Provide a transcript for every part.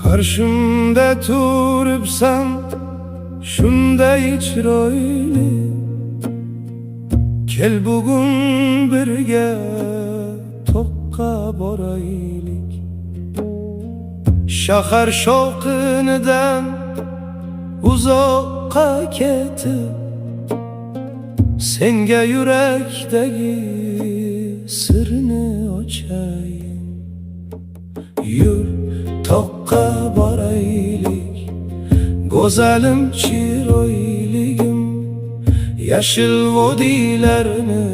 Karşımda turupsan şunday chiroyli, kel bugun birge toqqa boraylik. Shahar shovqinidan uzoqqa ketib, senga yurakdagi sirni ochayin. Yur toqqa boraylik, go'zalim chiroyligim, yashil vodiylarni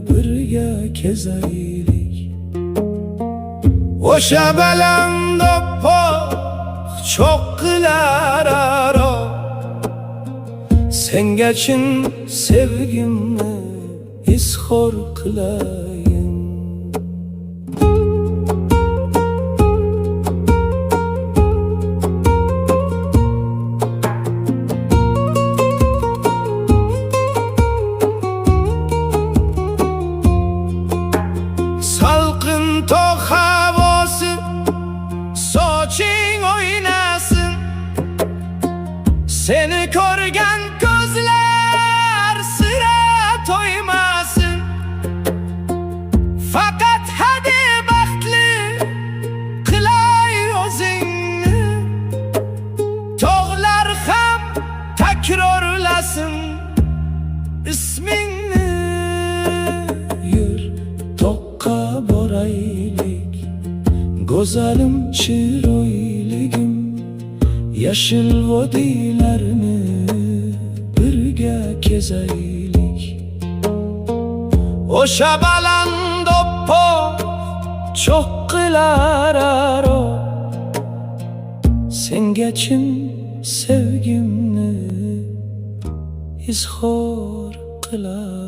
birga kezaylik. O'sha baland oppoq cho'qqilar aro senga chin sevgimni izhor qilayin. Salqin tog' havosi soching o'ynasin, seni ko'rgan ko'zlar sira to'ymasin. Faqat hadeb baxtli qilay o'zingni, tog'lar ham takrorlasin ismingni. Yur toqqa boraylik, go'zalim chiroyligim, yashil vodiylarni birga kezaylik. O'sha baland oppoq cho'qqilar aro senga chin sevgimni izhor qilar.